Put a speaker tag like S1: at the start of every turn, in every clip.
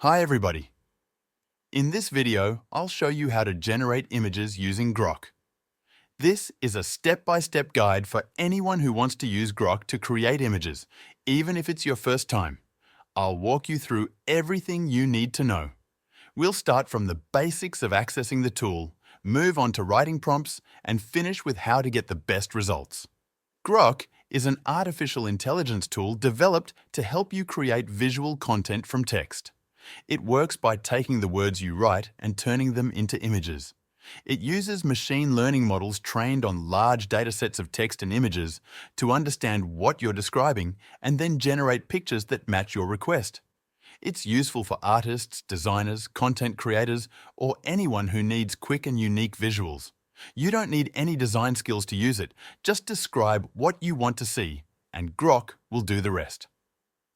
S1: Hi everybody! In this video, I'll show you how to generate images using Grok. This is a step-by-step guide for anyone who wants to use Grok to create images, even if it's your first time. I'll walk you through everything you need to know. We'll start from the basics of accessing the tool, move on to writing prompts, and finish with how to get the best results. Grok is an artificial intelligence tool developed to help you create visual content from text. It works by taking the words you write and turning them into images. It uses machine learning models trained on large datasets of text and images to understand what you're describing and then generate pictures that match your request. It's useful for artists, designers, content creators, or anyone who needs quick and unique visuals. You don't need any design skills to use it. Just describe what you want to see, and Grok will do the rest.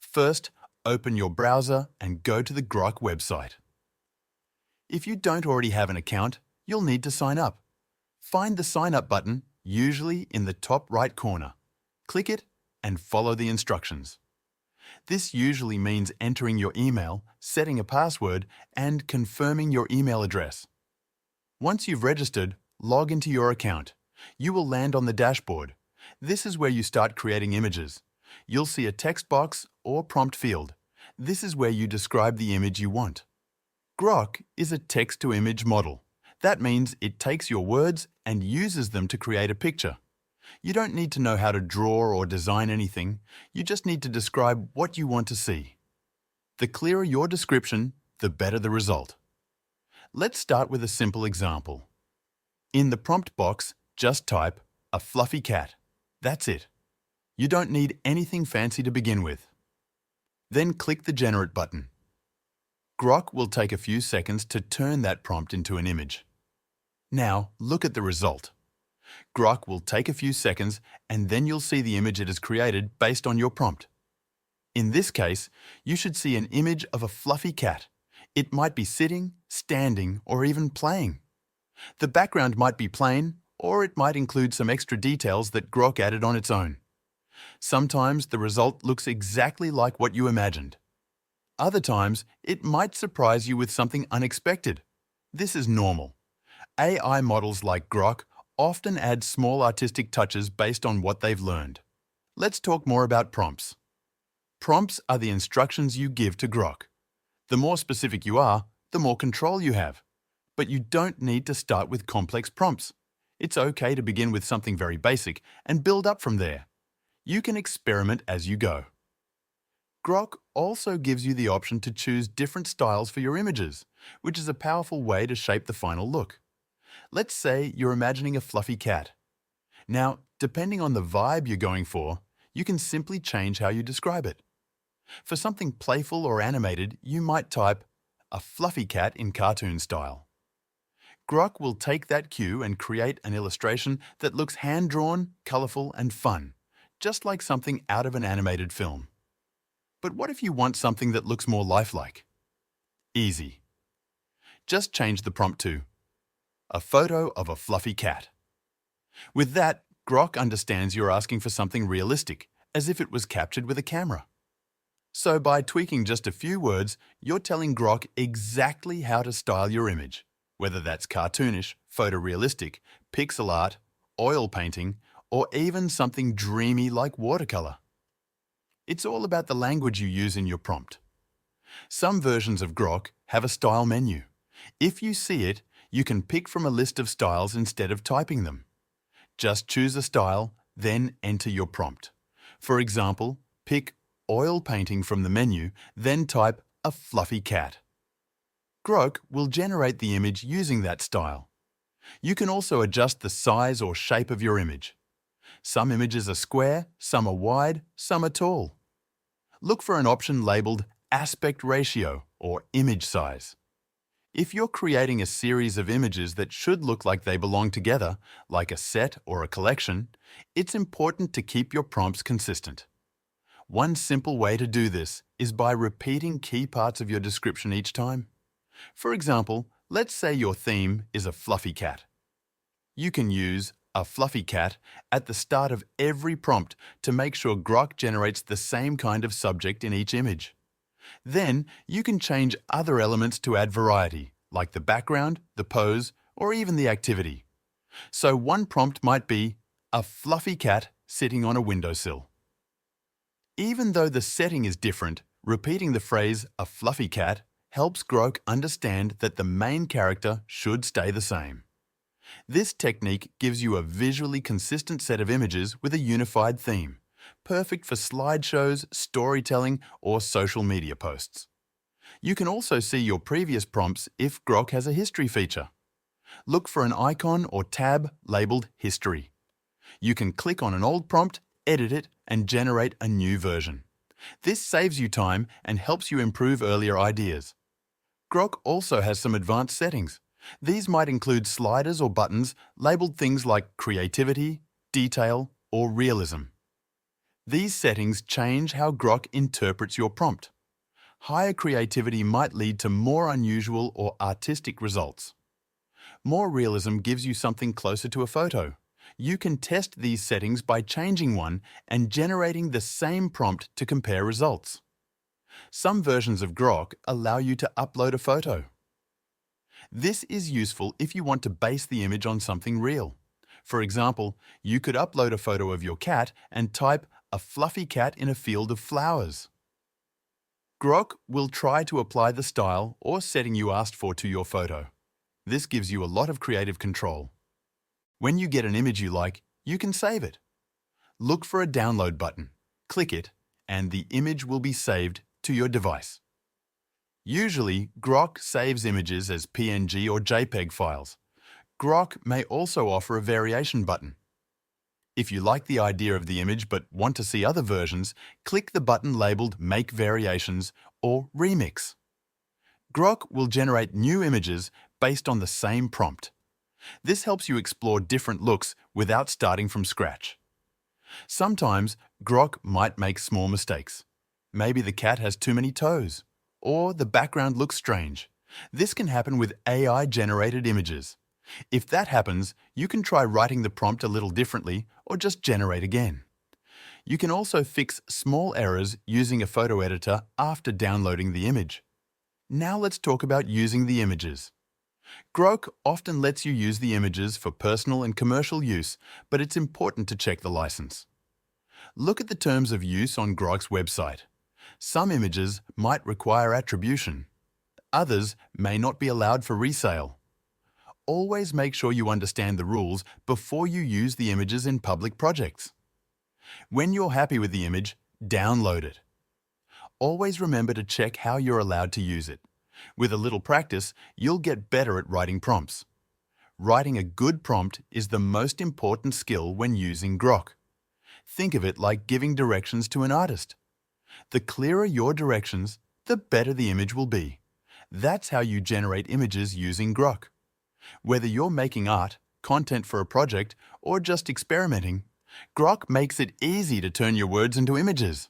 S1: First, open your browser and go to the Grok website. If you don't already have an account, you'll need to sign up. Find the Sign Up button, usually in the top right corner. Click it and follow the instructions. This usually means entering your email, setting a password, and confirming your email address. Once you've registered, log into your account. You will land on the dashboard. This is where you start creating images. You'll see a text box or prompt field. This is where you describe the image you want. Grok is a text-to-image model. That means it takes your words and uses them to create a picture. You don't need to know how to draw or design anything. You just need to describe what you want to see. The clearer your description, the better the result. Let's start with a simple example. In the prompt box, just type a fluffy cat. That's it. You don't need anything fancy to begin with. Then click the Generate button. Grok will take a few seconds to turn that prompt into an image. Now, look at the result. Grok will take a few seconds and then you'll see the image it has created based on your prompt. In this case, you should see an image of a fluffy cat. It might be sitting, standing, or even playing. The background might be plain, or it might include some extra details that Grok added on its own. Sometimes the result looks exactly like what you imagined. Other times, it might surprise you with something unexpected. This is normal. AI models like Grok often add small artistic touches based on what they've learned. Let's talk more about prompts. Prompts are the instructions you give to Grok. The more specific you are, the more control you have. But you don't need to start with complex prompts. It's okay to begin with something very basic and build up from there. You can experiment as you go. Grok also gives you the option to choose different styles for your images, which is a powerful way to shape the final look. Let's say you're imagining a fluffy cat. Now, depending on the vibe you're going for, you can simply change how you describe it. For something playful or animated, you might type a fluffy cat in cartoon style. Grok will take that cue and create an illustration that looks hand-drawn, colorful, and fun, just like something out of an animated film. But what if you want something that looks more lifelike? Easy. Just change the prompt to a photo of a fluffy cat. With that, Grok understands you're asking for something realistic, as if it was captured with a camera. So by tweaking just a few words, you're telling Grok exactly how to style your image, whether that's cartoonish, photorealistic, pixel art, oil painting, or even something dreamy like watercolor. It's all about the language you use in your prompt. Some versions of Grok have a style menu. If you see it, you can pick from a list of styles instead of typing them. Just choose a style, then enter your prompt. For example, pick oil painting from the menu, then type a fluffy cat. Grok will generate the image using that style. You can also adjust the size or shape of your image. Some images are square, some are wide, some are tall. Look for an option labeled Aspect Ratio or Image Size. If you're creating a series of images that should look like they belong together, like a set or a collection, it's important to keep your prompts consistent. One simple way to do this is by repeating key parts of your description each time. For example, let's say your theme is a fluffy cat. You can use a fluffy cat at the start of every prompt to make sure Grok generates the same kind of subject in each image. Then you can change other elements to add variety, like the background, the pose, or even the activity. So one prompt might be, a fluffy cat sitting on a windowsill. Even though the setting is different, repeating the phrase, a fluffy cat, helps Grok understand that the main character should stay the same. This technique gives you a visually consistent set of images with a unified theme, perfect for slideshows, storytelling, or social media posts. You can also see your previous prompts if Grok has a history feature. Look for an icon or tab labeled History. You can click on an old prompt, edit it, and generate a new version. This saves you time and helps you improve earlier ideas. Grok also has some advanced settings. These might include sliders or buttons labeled things like creativity, detail, or realism. These settings change how Grok interprets your prompt. Higher creativity might lead to more unusual or artistic results. More realism gives you something closer to a photo. You can test these settings by changing one and generating the same prompt to compare results. Some versions of Grok allow you to upload a photo. This is useful if you want to base the image on something real. For example, you could upload a photo of your cat and type a fluffy cat in a field of flowers. Grok will try to apply the style or setting you asked for to your photo. This gives you a lot of creative control. When you get an image you like, you can save it. Look for a download button, click it, and the image will be saved to your device. Usually, Grok saves images as PNG or JPEG files. Grok may also offer a variation button. If you like the idea of the image but want to see other versions, click the button labeled Make Variations or Remix. Grok will generate new images based on the same prompt. This helps you explore different looks without starting from scratch. Sometimes, Grok might make small mistakes. Maybe the cat has too many toes, or the background looks strange. This can happen with AI-generated images. If that happens, you can try writing the prompt a little differently or just generate again. You can also fix small errors using a photo editor after downloading the image. Now let's talk about using the images. Grok often lets you use the images for personal and commercial use, but it's important to check the license. Look at the terms of use on Grok's website. Some images might require attribution. Others may not be allowed for resale. Always make sure you understand the rules before you use the images in public projects. When you're happy with the image, download it. Always remember to check how you're allowed to use it. With a little practice, you'll get better at writing prompts. Writing a good prompt is the most important skill when using Grok. Think of it like giving directions to an artist. The clearer your directions, the better the image will be. That's how you generate images using Grok. Whether you're making art, content for a project, or just experimenting, Grok makes it easy to turn your words into images.